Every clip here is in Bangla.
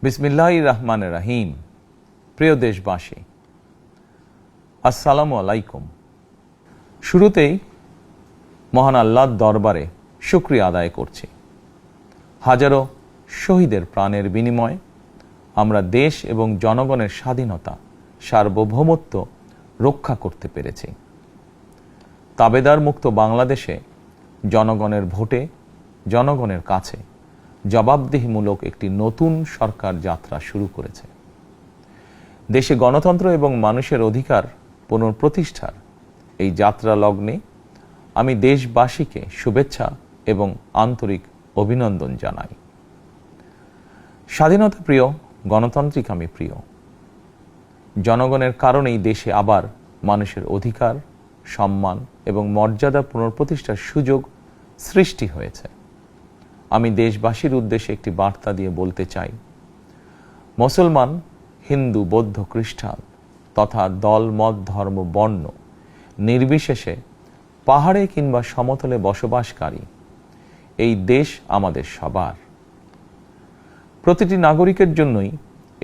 বিসমিল্লাহির রহমানির রহিম। প্রিয় দেশবাসী, আসসালামু আলাইকুম। শুরুতেই মহান আল্লাহর দরবারে শুকরিয়া আদায় করছি। হাজারো শহীদের প্রাণের বিনিময়ে আমরা দেশ এবং জনগণের স্বাধীনতা, সার্বভৌমত্ব রক্ষা করতে পেরেছি। তাবেদার মুক্ত বাংলাদেশে জনগণের ভোটে জনগণের কাছে জবাবদিহিমূলক একটি নতুন সরকার যাত্রা শুরু করেছে। দেশে গণতন্ত্র এবং মানুষের অধিকার পুনঃপ্রতিষ্ঠার এই যাত্রা লগ্নে আমি দেশবাসীকে শুভেচ্ছা এবং আন্তরিক অভিনন্দন জানাই। স্বাধীনতা প্রিয়, গণতান্ত্রিক আমি প্রিয়। জনগণের কারণেই দেশে আবার মানুষের অধিকার, সম্মান এবং মর্যাদা পুনঃপ্রতিষ্ঠার সুযোগ সৃষ্টি হয়েছে। আমি দেশবাসীর উদ্দেশ্যে একটি বার্তা দিয়ে বলতে চাই, মুসলমান, হিন্দু, বৌদ্ধ, খ্রিস্টান তথা দল, মত, ধর্ম, বর্ণ নির্বিশেষে পাহাড়ে কিংবা সমতলে বসবাসকারী এই দেশ আমাদের সবার। প্রতিটি নাগরিকের জন্যই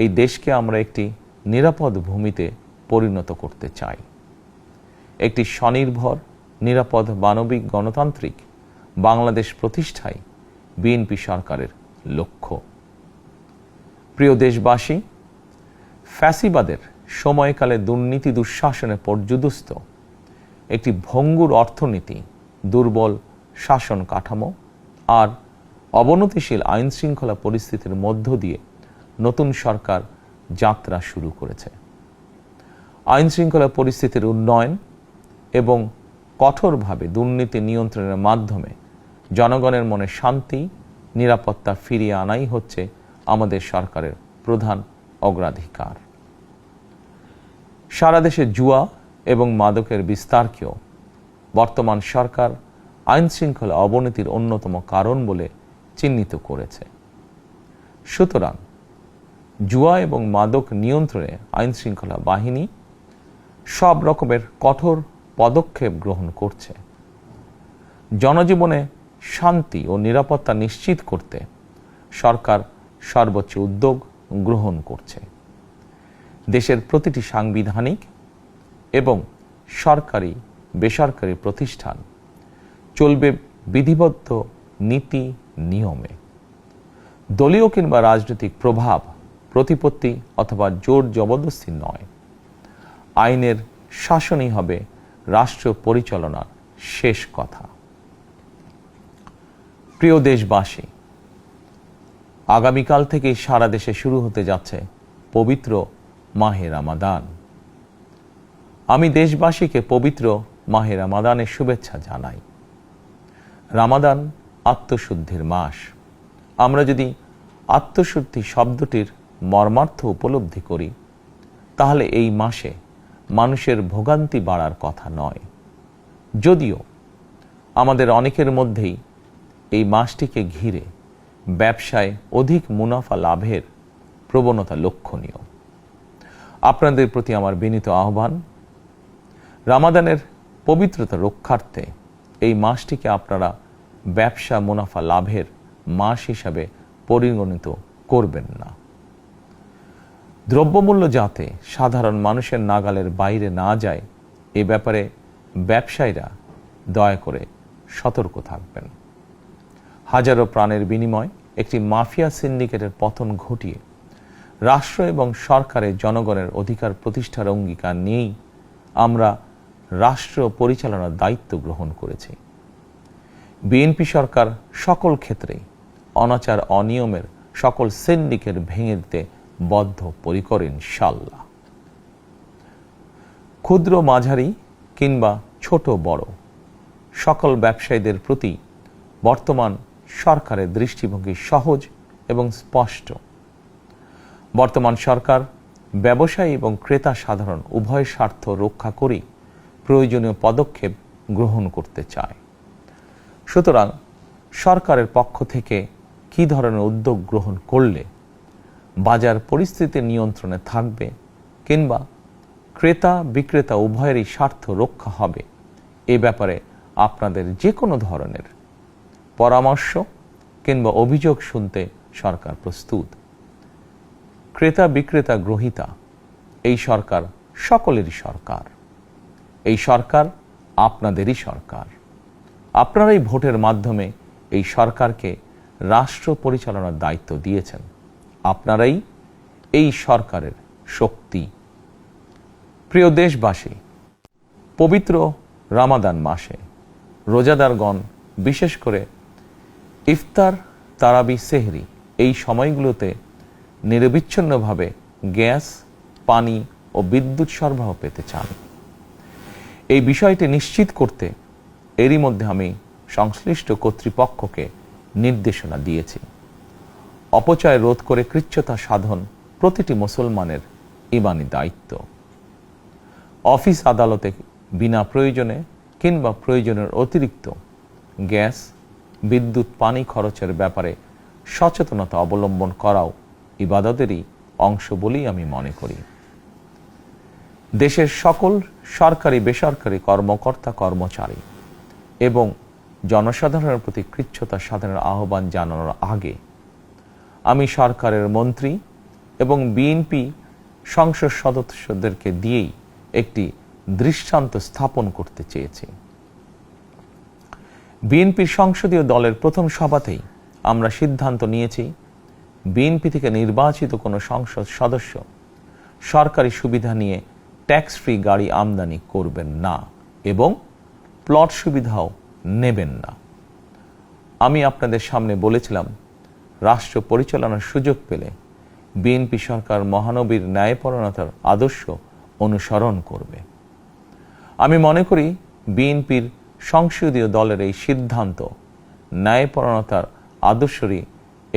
এই দেশকে আমরা একটি নিরাপদ ভূমিতে পরিণত করতে চাই। একটি স্বনির্ভর, নিরাপদ, মানবিক, গণতান্ত্রিক বাংলাদেশ প্রতিষ্ঠাই বিএনপি সরকারের লক্ষ্য। প্রিয় দেশবাসী, ফ্যাসিবাদের সময়কালে দুর্নীতি, দুঃশাসনে পর্যুদস্ত একটি ভঙ্গুর অর্থনীতি, দুর্বল শাসন কাঠামো আর অবনতিশীল আইন শৃঙ্খলা পরিস্থিতির মধ্য দিয়ে নতুন সরকার যাত্রা শুরু করেছে। আইন শৃঙ্খলা পরিস্থিতির উন্নয়ন এবং কঠোরভাবে দুর্নীতি নিয়ন্ত্রণের মাধ্যমে জনগণের মনে শান্তি, নিরাপত্তা ফিরিয়ে আনাই হচ্ছে আমাদের সরকারের প্রধান অগ্রাধিকার। সারা দেশে জুয়া এবং মাদকের বিস্তারকেও বর্তমান সরকার আইন শৃঙ্খলা অবনতির অন্যতম কারণ বলে চিহ্নিত করেছে। সুতরাং জুয়া এবং মাদক নিয়ন্ত্রণে আইন শৃঙ্খলা বাহিনী সব রকমের কঠোর পদক্ষেপ গ্রহণ করছে। জনজীবনে শান্তি ও নিরাপত্তা নিশ্চিত করতে সরকার সর্বোচ্চ উদ্যোগ গ্রহণ করছে। দেশের প্রতিটি সাংবিধানিক এবং সরকারি, বেসরকারি প্রতিষ্ঠান চলবে বিধিবদ্ধ নীতি নিয়মে। দলীয় কিংবা রাজনৈতিক প্রভাব, প্রতিপত্তি অথবা জোর জবরদস্তি নয়। আইনের শাসনই হবে রাষ্ট্র পরিচালনার শেষ কথা। প্রিয় দেশবাসী, আগামীকাল থেকে সারা দেশে শুরু হতে যাচ্ছে পবিত্র মাহে রমাদান। আমি দেশবাসীকে পবিত্র মাহে রমাদানের শুভেচ্ছা জানাই। রমাদান আত্মশুদ্ধির মাস। আমরা যদি আত্মশুদ্ধি শব্দটির মর্মার্থ উপলব্ধি করি, তাহলে এই মাসে মানুষের ভোগান্তি বাড়ার কথা নয়। যদিও আমাদের অনেকের মধ্যেই এই মাসটিকে ঘিরে ব্যবসায় অধিক মুনাফা লাভের প্রবণতা লক্ষণীয়। আপনাদের প্রতি আমার বিনীত আহ্বান, রমাদানের পবিত্রতা রক্ষার্থে এই মাসটিকে আপনারা ব্যবসা মুনাফা লাভের মাস হিসাবে পরিগণিত করবেন না। দ্রব্যমূল্য যাতে সাধারণ মানুষের নাগালের বাইরে না যায়, এ ব্যাপারে ব্যবসায়ীরা দয়া করে সতর্ক থাকবেন। হাজারো প্রাণের বিনিময়ে একটি মাফিয়া সিন্ডিকেটের পতন ঘটিয়ে রাষ্ট্র এবং সরকারের জনগণের অধিকার প্রতিষ্ঠার অঙ্গীকার নিয়েই আমরা রাষ্ট্র পরিচালনার দায়িত্ব গ্রহণ করেছি। বিএনপি সরকার সকল ক্ষেত্রেই অনাচার, অনিয়মের সকল সিন্ডিকেট ভেঙে দিতে বদ্ধপরিকর ইনশাআল্লাহ। ক্ষুদ্র, মাঝারি কিংবা ছোট বড় সকল ব্যবসায়ীদের প্রতি বর্তমান সরকারের দৃষ্টিভঙ্গি সহজ এবং স্পষ্ট। বর্তমান সরকার ব্যবসায়ী এবং ক্রেতা সাধারণ উভয় স্বার্থ রক্ষা করেই প্রয়োজনীয় পদক্ষেপ গ্রহণ করতে চায়। সুতরাং সরকারের পক্ষ থেকে কী ধরনের উদ্যোগ গ্রহণ করলে বাজার পরিস্থিতি নিয়ন্ত্রণে থাকবে কিংবা ক্রেতা বিক্রেতা উভয়েরই স্বার্থ রক্ষা হবে, এ ব্যাপারে আপনাদের যে কোনো ধরনের পরামর্শ কিংবা অভিযোগ শুনতে সরকার প্রস্তুত। ক্রেতা বিক্রেতা গ্রহীতা, এই সরকার সকলেরই সরকার। এই সরকার আপনাদেরই সরকার। আপনারাই ভোটের মাধ্যমে এই সরকারকে রাষ্ট্র পরিচালনার দায়িত্ব দিয়েছেন। আপনারাই এই সরকারের শক্তি। প্রিয় দেশবাসী, পবিত্র রমাদান মাসে রোজাদারগণ বিশেষ করে ইফতার, তারাবি, সেহরি এই সময়গুলোতে নিরবিচ্ছিন্নভাবে গ্যাস, পানি ও বিদ্যুৎ সরবরাহ পেতে চান। এই বিষয়টি নিশ্চিত করতে এরই মধ্যে আমি সংশ্লিষ্ট কর্তৃপক্ষকে নির্দেশনা দিয়েছি। অপচয় রোধ করে কৃচ্ছ্রতা সাধন প্রতিটি মুসলমানের ঈমানি দায়িত্ব। অফিস আদালতে বিনা প্রয়োজনে কিংবা প্রয়োজনের অতিরিক্ত গ্যাস, বিদ্যুৎ, পানি খরচের ব্যাপারে সচেতনতা অবলম্বন করাও ইবাদতেরই অংশ বলেই আমি মনে করি। দেশের সকল সরকারি বেসরকারি কর্মকর্তা কর্মচারী এবং জনসাধারণের প্রতি কৃচ্ছ্রতা সাধনের আহ্বান জানানোর আগে আমি সরকারের মন্ত্রী এবং বিএনপি সংসদ সদস্যদেরকে দিয়েই একটি দৃষ্টান্ত স্থাপন করতে চেয়েছি। বিএনপির সংসদীয় দলের প্রথম সভাতেই আমরা সিদ্ধান্ত নিয়েছি, বিএনপি থেকে নির্বাচিত কোনো সংসদ সদস্য সরকারি সুবিধা নিয়ে ট্যাক্স ফ্রি গাড়ি আমদানি করবেন না এবং প্লট সুবিধাও নেবেন না। আমি আপনাদের সামনে বলেছিলাম, রাষ্ট্র পরিচালনার সুযোগ পেলে বিএনপি সরকার মহানবীর ন্যায়পরায়ণতার আদর্শ অনুসরণ করবে। আমি মনে করি বিএনপির সংসদীয় দলের এই সিদ্ধান্ত ন্যায়পরায়ণতার আদর্শেরই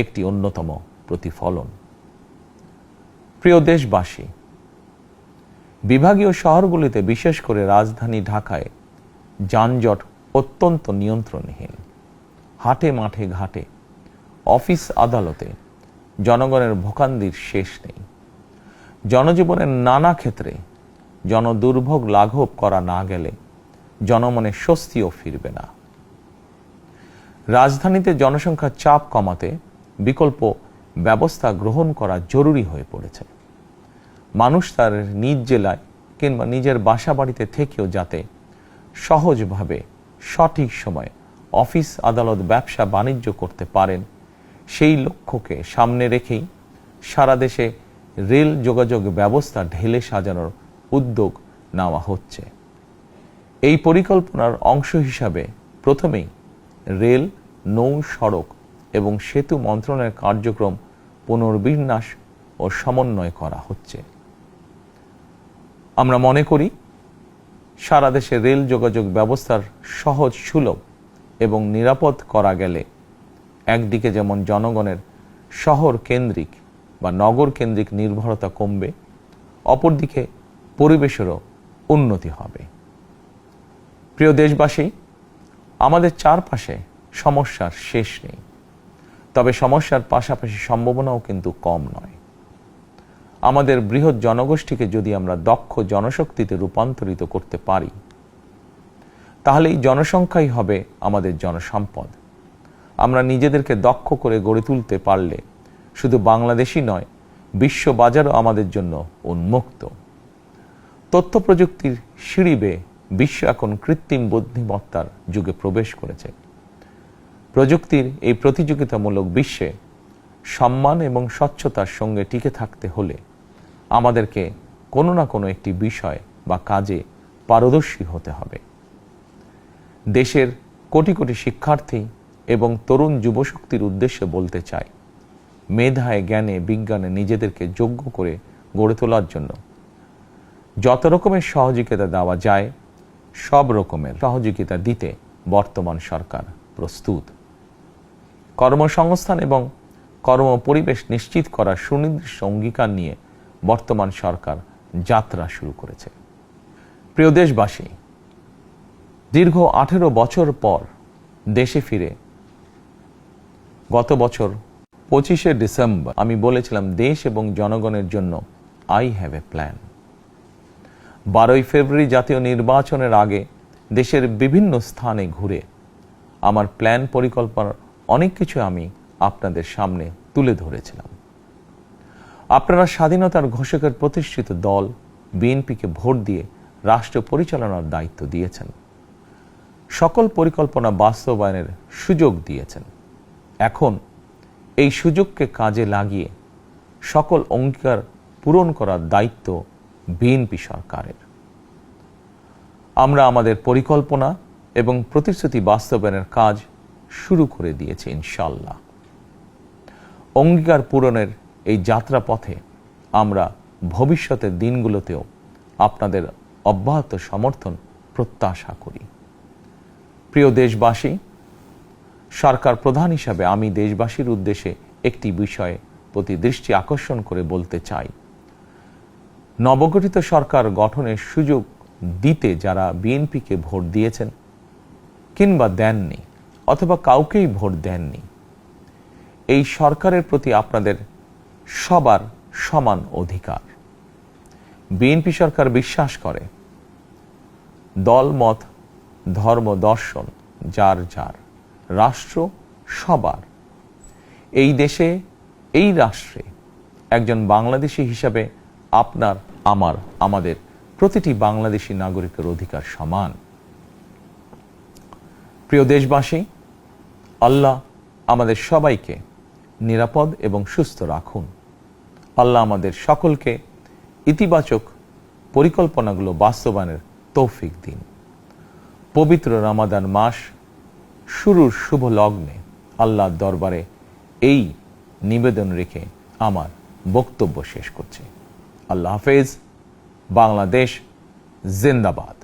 একটি অন্যতম প্রতিফলন। প্রিয় দেশবাসী, বিভাগীয় শহরগুলিতে বিশেষ করে রাজধানী ঢাকায় যানজট অত্যন্ত নিয়ন্ত্রণহীন। হাটে মাঠে ঘাটে, অফিস আদালতে জনগণের ভোগান্তির শেষ নেই। জনজীবনের নানা ক্ষেত্রে জনদুর্ভোগ লাঘব করা না গেলে জনমনে স্বস্তিও ফিরবে না। রাজধানীতে জনসংখ্যার চাপ কমাতে বিকল্প ব্যবস্থা গ্রহণ করা জরুরি হয়ে পড়েছে। মানুষ তার নিজ জেলায় কিংবা নিজের বাসা বাড়িতে থেকেও যাতে সহজভাবে সঠিক সময়ে অফিস, আদালত, ব্যবসা বাণিজ্য করতে পারেন, সেই লক্ষ্যকে সামনে রেখেই সারা দেশে রেল যোগাযোগ ব্যবস্থা ঢেলে সাজানোর উদ্যোগ নেওয়া হচ্ছে। এই পরিকল্পনার অংশ হিসাবে প্রথমেই রেল, নৌ, সড়ক এবং সেতু মন্ত্রণালয়ের কার্যক্রম পুনর্বিন্যাস ও সমন্বয় করা হচ্ছে। আমরা মনে করি সারা দেশে রেল যোগাযোগ ব্যবস্থার সহজ, সুলভ এবং নিরাপদ করা গেলে একদিকে যেমন জনগণের শহর কেন্দ্রিক বা নগর কেন্দ্রিক নির্ভরতা কমবে, অপরদিকে পরিবেশেরও উন্নতি হবে। প্রিয় দেশবাসী, আমাদের চারপাশে সমস্যার শেষ নেই, তবে সমস্যার পাশাপাশি সম্ভাবনাও কিন্তু কম নয়। আমাদের বৃহৎ জনগোষ্ঠীকে যদি আমরা দক্ষ জনশক্তিতে রূপান্তরিত করতে পারি, তাহলে এই জনসংখ্যাই হবে আমাদের জনসম্পদ। আমরা নিজেদেরকে দক্ষ করে গড়ে তুলতে পারলে শুধু বাংলাদেশই নয়, বিশ্ব বাজারও আমাদের জন্য উন্মুক্ত। তথ্য প্রযুক্তির সিঁড়ি বেয়ে বিশ্ব এখন কৃত্রিম বুদ্ধিমত্তার যুগে প্রবেশ করেছে। প্রযুক্তির এই প্রতিযোগিতামূলক বিশ্বে সম্মান এবং স্বচ্ছতার সঙ্গে টিকে থাকতে হলে আমাদেরকে কোনো না কোনো একটি বিষয় বা কাজে পারদর্শী হতে হবে। দেশের কোটি কোটি শিক্ষার্থী এবং তরুণ যুবশক্তির উদ্দেশ্যে বলতে চাই, মেধায়, জ্ঞানে, বিজ্ঞানে নিজেদেরকে যোগ্য করে গড়ে তোলার জন্য যত রকমের সহযোগিতা দেওয়া যায়, সব রকমের সহযোগিতা দিতে বর্তমান সরকার প্রস্তুত। কর্মসংস্থান এবং কর্মপরিবেশ নিশ্চিত করার সুনির্দিষ্ট অঙ্গীকার নিয়ে বর্তমান সরকার যাত্রা শুরু করেছে। প্রিয় দেশবাসী, দীর্ঘ 18 বছর পর দেশে ফিরে গত বছর 25শে ডিসেম্বর আমি বলেছিলাম, দেশ এবং জনগণের জন্য আই হ্যাভ এ প্ল্যান। 12ই ফেব্রুয়ারি জাতীয় নির্বাচনের আগে দেশের বিভিন্ন স্থানে ঘুরে আমার প্ল্যান, পরিকল্পনার অনেক কিছু আমি আপনাদের সামনে তুলে ধরেছিলাম। আপনারা স্বাধীনতার ঘোষকের প্রতিষ্ঠিত দল বিএনপিকে ভোট দিয়ে রাষ্ট্র পরিচালনার দায়িত্ব দিয়েছেন, সকল পরিকল্পনা বাস্তবায়নের সুযোগ দিয়েছেন। এখন এই সুযোগকে কাজে লাগিয়ে সকল অঙ্গীকার পূরণ করার দায়িত্ব বিএনপি সরকারের। আমরা আমাদের পরিকল্পনা এবং প্রতিশ্রুতি বাস্তবায়নের কাজ শুরু করে দিয়েছি ইনশাআল্লাহ। অঙ্গীকার পূরণের এই যাত্রাপথে আমরা ভবিষ্যতের দিনগুলোতেও আপনাদের অব্যাহত সমর্থন প্রত্যাশা করি। প্রিয় দেশবাসী, সরকার প্রধান হিসাবে আমি দেশবাসীর উদ্দেশ্যে একটি বিষয়ে প্রতি দৃষ্টি আকর্ষণ করে বলতে চাই। নবগঠিত সরকার গঠনের সুযোগ দিতে যারা বিএনপিকে ভোট দিয়েছেন কিংবা দেননি অথবা কাউকেই ভোট দেননি, এই সরকারের প্রতি আপনাদের সবার সমান অধিকার। বিএনপি সরকার বিশ্বাস করে দল, মত, ধর্ম, দর্শন যার যার, রাষ্ট্র সবার। এই দেশে, এই রাষ্ট্রে একজন বাংলাদেশী হিসাবে আপনার, আমার, আমাদের প্রতিটি বাংলাদেশী নাগরিকের অধিকার সমান। প্রিয় দেশবাসী, আল্লাহ আমাদের সবাইকে নিরাপদ এবং সুস্থ রাখুন। আল্লাহ আমাদের সকলকে ইতিবাচক পরিকল্পনাগুলো বাস্তবায়নের তৌফিক দিন। পবিত্র রমাদান মাস শুরুর শুভ লগ্নে আল্লাহর দরবারে এই নিবেদন রেখে আমার বক্তব্য শেষ করছি। আল্লাহ হাফেজ। বাংলাদেশ জিন্দাবাদ।